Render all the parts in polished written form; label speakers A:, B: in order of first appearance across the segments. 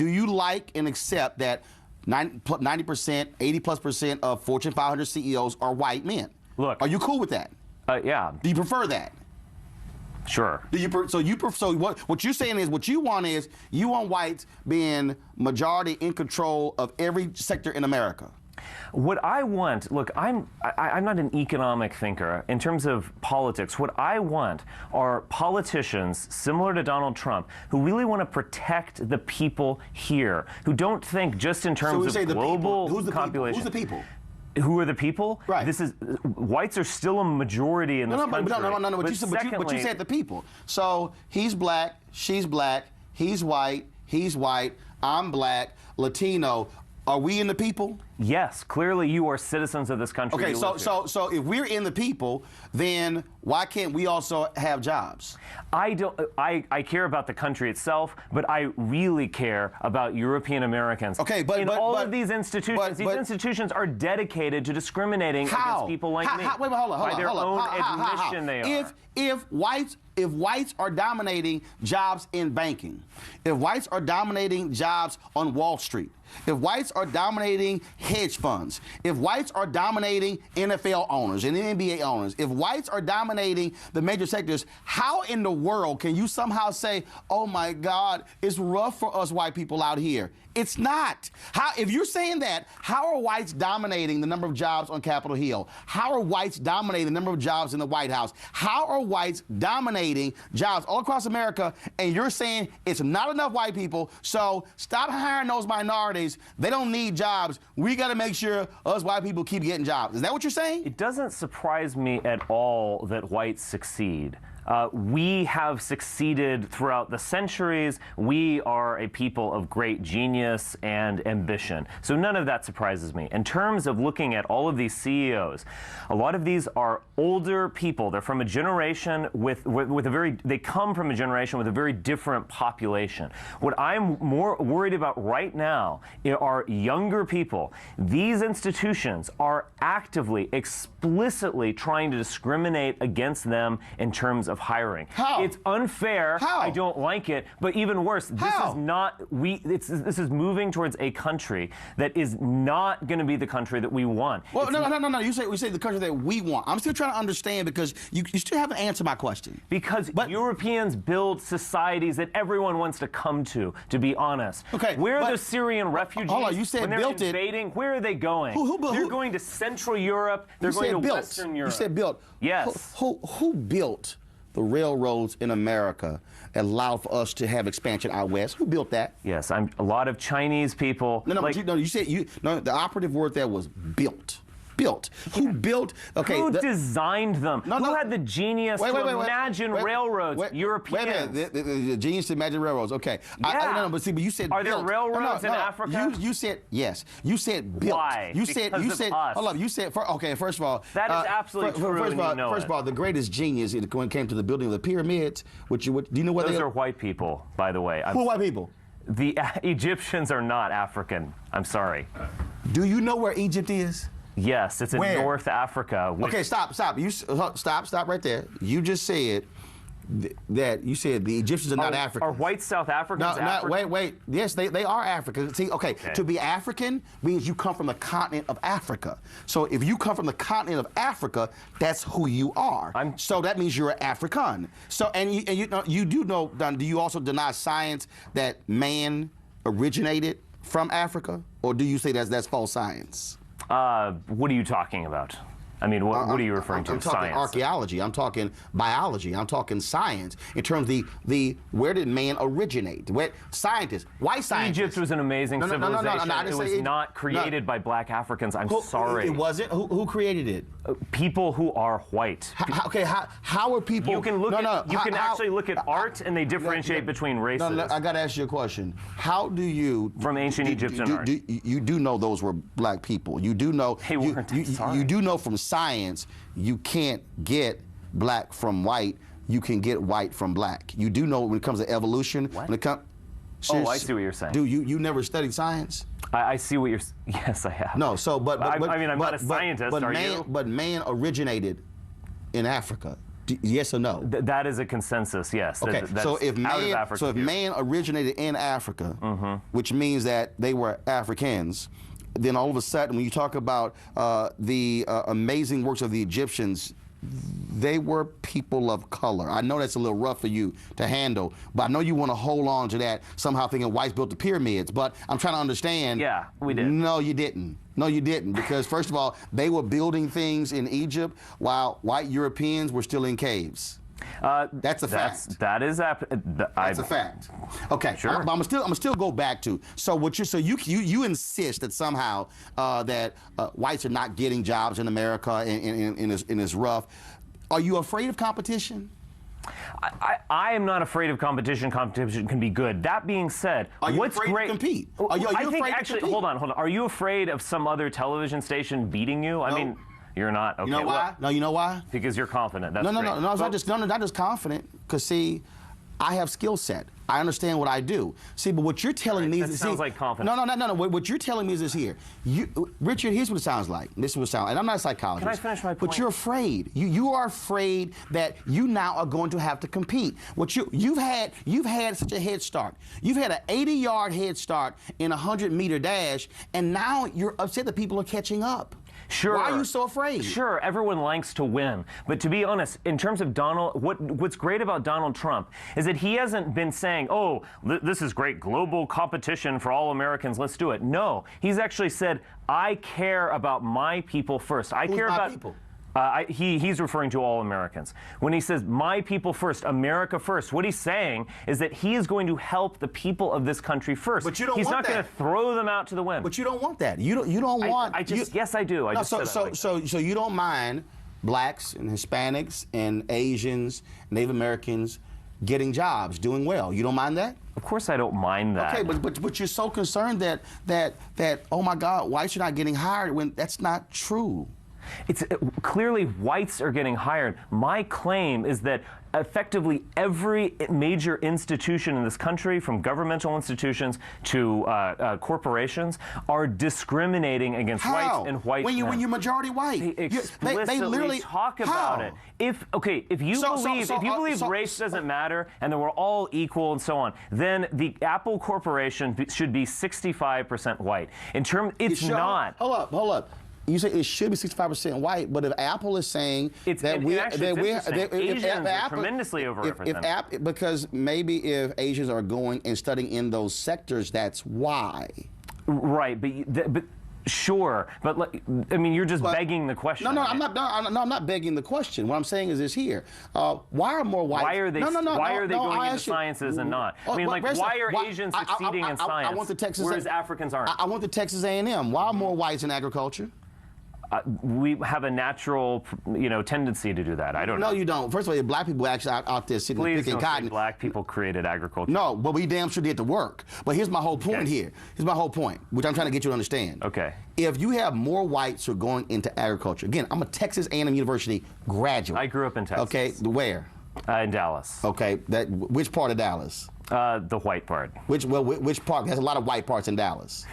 A: you like and accept that 90%, 80+% of Fortune 500 CEOs are white men?
B: Look,
A: are you cool with that?
B: Yeah.
A: Do you prefer that?
B: Sure.
A: So what you're saying is what you want is you want whites being majority in control of every sector in America.
B: What I want, look, I'm not an economic thinker in terms of politics. What I want are politicians similar to Donald Trump who really want to protect the people here, who don't think just in terms of global population.
A: Who's the people?
B: Who are the people?
A: Right.
B: Whites are still a majority in this country.
A: No. But you said the people. So he's black, she's black, he's white, I'm black, Latino. Are we in the people?
B: Yes, clearly you are citizens of this country.
A: Okay, so if we're in the people, then why can't we also have jobs?
B: I care about the country itself, but I really care about European Americans.
A: Okay, but
B: all of these institutions, these institutions are dedicated to discriminating against people like me.
A: Wait, hold on.
B: By their own admission, they are.
A: If whites are dominating jobs in banking, if whites are dominating jobs on Wall Street, if whites are dominating hedge funds, if whites are dominating NFL owners and NBA owners, if whites are dominating the major sectors, how in the world can you somehow say, oh my God, it's rough for us white people out here? It's not. If you're saying that, how are whites dominating the number of jobs on Capitol Hill? How are whites dominating the number of jobs in the White House? How are whites dominating jobs all across America? And you're saying it's not enough white people, so stop hiring those minorities. They don't need jobs. We got to make sure us white people keep getting jobs. Is that what you're saying?
B: It doesn't surprise me at all that whites succeed. We have succeeded throughout the centuries. We are a people of great genius and ambition. So none of that surprises me. In terms of looking at all of these CEOs, a lot of these are older people. They're from a generation they come from a generation with a very different population. What I'm more worried about right now are younger people. These institutions are actively, explicitly trying to discriminate against them in terms of hiring.
A: How?
B: It's unfair.
A: How?
B: I don't like it. But even worse, this is not this is moving towards a country that is not going to be the country that we want.
A: Well, no. We say the country that we want. I'm still trying to understand because you still haven't answered my question.
B: Because Europeans build societies that everyone wants to come to be honest.
A: Okay.
B: Where are the Syrian refugees?
A: Hold on, you said
B: when they're
A: built
B: invading, where are they going? They're going to Central Europe. They're going to Western Europe.
A: You said built.
B: Yes.
A: Who built the railroads in America that allowed for us to have expansion out west? Who built that?
B: Yes, a lot of Chinese people.
A: You said the operative word there was built. Built. Who built? Okay.
B: Who designed them? Who had the genius to imagine railroads? Europeans.
A: Wait a minute. The genius to imagine railroads. Okay.
B: Yeah.
A: But you said
B: Are
A: built.
B: there railroads in Africa?
A: You said yes. You said built.
B: Why?
A: You said.
B: Us.
A: Hold up. You said. Okay. First of all,
B: that is absolutely true.
A: First of all, the greatest genius when it came to the building of the pyramids. Do you know what
B: those are? White people, by the way.
A: Who are white people?
B: The Egyptians are not African. I'm sorry.
A: Do you know where Egypt is?
B: Yes, it's in North Africa.
A: Okay, stop. Stop right there. You just said that the Egyptians are not African.
B: Are white South Africans African?
A: Wait. Yes, they are African. See, okay, to be African means you come from the continent of Africa. So if you come from the continent of Africa, that's who you are. So that means you're an African. So you do know. Do you also deny science that man originated from Africa, or do you say that's false science?
B: What are you talking about? I mean, what are you referring to?
A: I'm talking
B: science.
A: Archaeology. I'm talking biology. I'm talking science. In terms of where did man originate? White scientists.
B: Egypt was an amazing civilization. It was not created by black Africans. I'm sorry.
A: It wasn't? Who created it?
B: People who are white.
A: How are people?
B: You can actually look at art, and they differentiate between races.
A: No, I got to ask you a question. How do you
B: from ancient Egyptian art?
A: You do know those were black people. You do know.
B: They weren't.
A: You do know from science you can't get black from white. You can get white from black. You do know when it comes to evolution.
B: What?
A: When it comes.
B: I see what you're saying.
A: Dude, you never studied science?
B: I see what you're. Yes, I have.
A: No, so but
B: I mean, I'm not a scientist.
A: But man originated in Africa. Yes or no?
B: That is a consensus, yes.
A: Okay,
B: That's
A: so if
B: out of Africa
A: so if
B: here.
A: man originated in Africa, which means that they were Africans, then all of a sudden, when you talk about the amazing works of the Egyptians, they were people of color. I know that's a little rough for you to handle, but I know you want to hold on to that, somehow thinking whites built the pyramids. But I'm trying to understand.
B: Yeah, we did.
A: No, you didn't. No, you didn't. Because first of all, they were building things in Egypt while white Europeans were still in caves. That's a fact.
B: That's
A: a fact. Okay,
B: sure.
A: But I'm still go back to you insist that somehow that whites are not getting jobs in America in this rough. Are you afraid of competition?
B: I am not afraid of competition. Competition can be good. That being said,
A: are you
B: what's
A: afraid
B: great?
A: To compete? Are you
B: I think
A: afraid
B: actually,
A: to compete?
B: hold on. Are you afraid of some other television station beating you? I mean, you're not. Okay.
A: You know why? No, you know why?
B: Because you're confident. That's
A: no.
B: great.
A: Not just confident. Because see, I have skill set. I understand what I do. See, but what you're telling me is
B: sounds like confidence.
A: No. What you're telling me is this here. Richard, here's what it sounds like. This is what it sounds like. And I'm not a psychologist.
B: Can I finish my point?
A: But you're afraid. You are afraid that you now are going to have to compete. You've had such a head start. You've had an 80-yard head start in a 100-meter dash, and now you're upset that people are catching up.
B: Sure.
A: Why are you so afraid?
B: Sure, everyone likes to win. But to be honest, in terms of Donald, what's great about Donald Trump is that he hasn't been saying, oh, this is great global competition for all Americans, let's do it. No, he's actually said, I care about my people first. I care about
A: people.
B: He's referring to all Americans. When he says, my people first, America first, what he's saying is that he is going to help the people of this country first.
A: But you don't
B: He's
A: want
B: not going to throw them out to the wind.
A: But you don't want that. You don't want.
B: Yes, I do.
A: So you don't mind blacks and Hispanics and Asians, Native Americans getting jobs, doing well. You don't mind that?
B: Of course I don't mind that.
A: Okay, but you're so concerned that oh my God, whites are not getting hired when that's not true.
B: It's clearly whites are getting hired. My claim is that effectively every major institution in this country, from governmental institutions to corporations, are discriminating against whites and white men.
A: When you're majority white,
B: they explicitly
A: they literally
B: talk about it. If you believe race doesn't matter and that we're all equal and so on, then the Apple Corporation should be 65% white. It's not.
A: Hold up. You say it should be 65% white, but if Apple is saying
B: Asians are tremendously overrepresented.
A: Because maybe if Asians are going and studying in those sectors, that's why.
B: Right, but sure, but I mean, you're just begging the question.
A: No, I'm not begging the question. What I'm saying is this here: why are more whites?
B: Why are they? Why are they going into sciences and not? I mean, why are Asians succeeding in science, whereas Africans aren't?
A: I went to Texas A&M. Why are more whites in agriculture?
B: We have a natural, tendency to do that. I don't know.
A: No, you don't. First of all, black people actually out there sitting
B: Please
A: picking
B: don't
A: cotton.
B: say black people created agriculture.
A: No, but we damn sure did the work. But here's my whole point here. Here's my whole point, which I'm trying to get you to understand.
B: Okay.
A: If you have more whites who are going into agriculture, again, I'm a Texas A&M University graduate.
B: I grew up in Texas.
A: Okay, where?
B: In Dallas.
A: Okay, which part of Dallas?
B: The white part.
A: Which part? There's a lot of white parts in Dallas.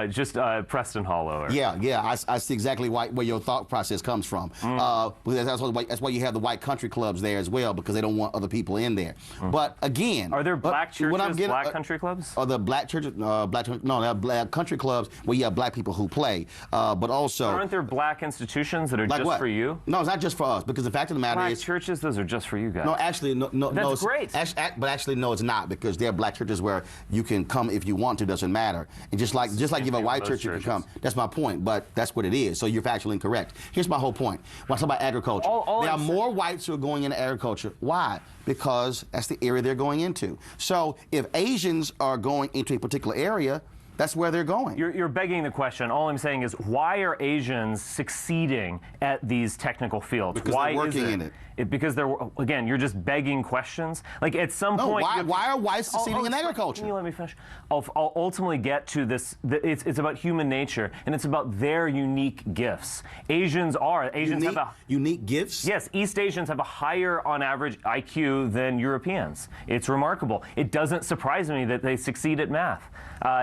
B: Just Preston Hollow.
A: Yeah. I see exactly where your thought process comes from. That's why you have the white country clubs there as well, because they don't want other people in there. But again,
B: are there black churches, black country clubs?
A: Are the black churches? No, they're black country clubs where you have black people who play. But also,
B: aren't there black institutions that are just for you?
A: No, it's not just for us, because the fact of the matter is,
B: black churches, those are just for you guys.
A: No, actually, no.
B: That's great.
A: But actually, no, it's not. Because there are black churches where you can come if you want to, doesn't matter. And just like you have a white church, you can come. That's my point, but that's what it is. So you're factually incorrect. Here's my whole point. When I talk about agriculture, there are more whites who are going into agriculture. Why? Because that's the area they're going into. So if Asians are going into a particular area, that's where they're going.
B: You're begging the question. All I'm saying is, why are Asians succeeding at these technical fields?
A: Because they're working in it.
B: Because they're, again, you're just begging questions. Like, at some point...
A: Why are whites succeeding in agriculture?
B: Can you let me finish? I'll ultimately get to this. It's about human nature, and it's about their unique gifts. Asians have a...
A: Unique gifts?
B: Yes, East Asians have a higher, on average, IQ than Europeans. It's remarkable. It doesn't surprise me that they succeed at math.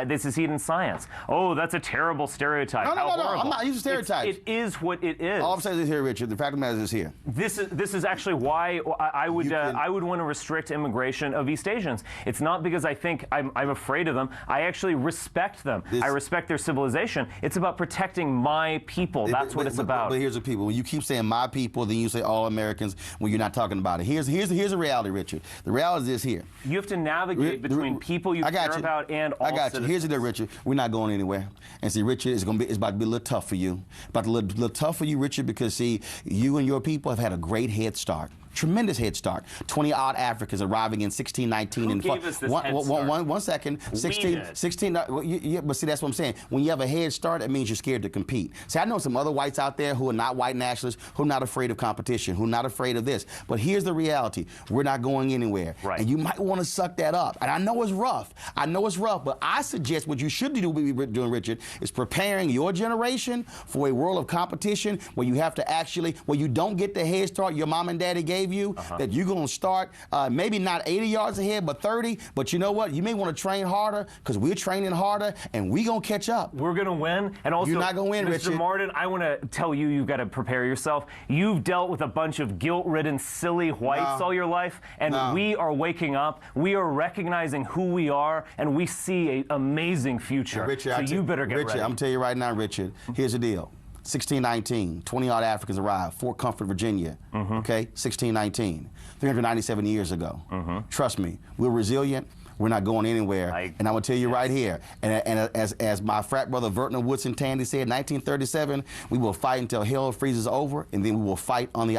B: They succeed succeed in science. Oh, that's a terrible stereotype.
A: No,
B: How horrible.
A: I'm not using stereotypes.
B: It is what it is.
A: All I'm saying is here, Richard. The fact of the matter is here.
B: This is actually why I would want to restrict immigration of East Asians. It's not because I think I'm afraid of them. I actually respect them. I respect their civilization. It's about protecting my people. That's what it's about.
A: But here's the people. When you keep saying my people, then you say all Americans when you're not talking about it. Here's the reality, Richard. The reality is this here.
B: You have to navigate between people you care about and all
A: I got
B: citizens.
A: you. Here's the deal, Richard. We're not going anywhere. And see, Richard, it's about to be a little tough for you. About a little tough for you, Richard, because see, you and your people have had a great head start. Tremendous head start. 20-odd Africans arriving in 1619.
B: Who gave us this head start?
A: One second.
B: We
A: 16. But see, that's what I'm saying. When you have a head start, that means you're scared to compete. See, I know some other whites out there who are not white nationalists, who are not afraid of competition, who are not afraid of this. But here's the reality. We're not going anywhere.
B: Right.
A: And you might want to suck that up. And I know it's rough. But I suggest what you should do, Richard, is preparing your generation for a world of competition where you have to actually, where you don't get the head start your mom and daddy gave you, that you're going to start maybe not 80 yards ahead, but 30. But you know what? You may want to train harder because we're training harder, and we're going to catch up.
B: We're going to win. And also,
A: you're not going to win,
B: Mr.
A: Richard.
B: Martin, I want to tell you, you've got to prepare yourself. You've dealt with a bunch of guilt-ridden, silly whites all your life, and we are waking up. We are recognizing who we are, and we see an amazing future.
A: Richard,
B: so you better get ready.
A: I'm going to tell you right now, Richard, here's the deal. 1619, 20-odd Africans arrived, Fort Comfort, Virginia, okay, 1619, 397 years ago. Trust me, we're resilient. We're not going anywhere. And I'm going to tell you right here, and as my frat brother Vertner Woodson Tandy said in 1937, we will fight until hell freezes over, and then we will fight on the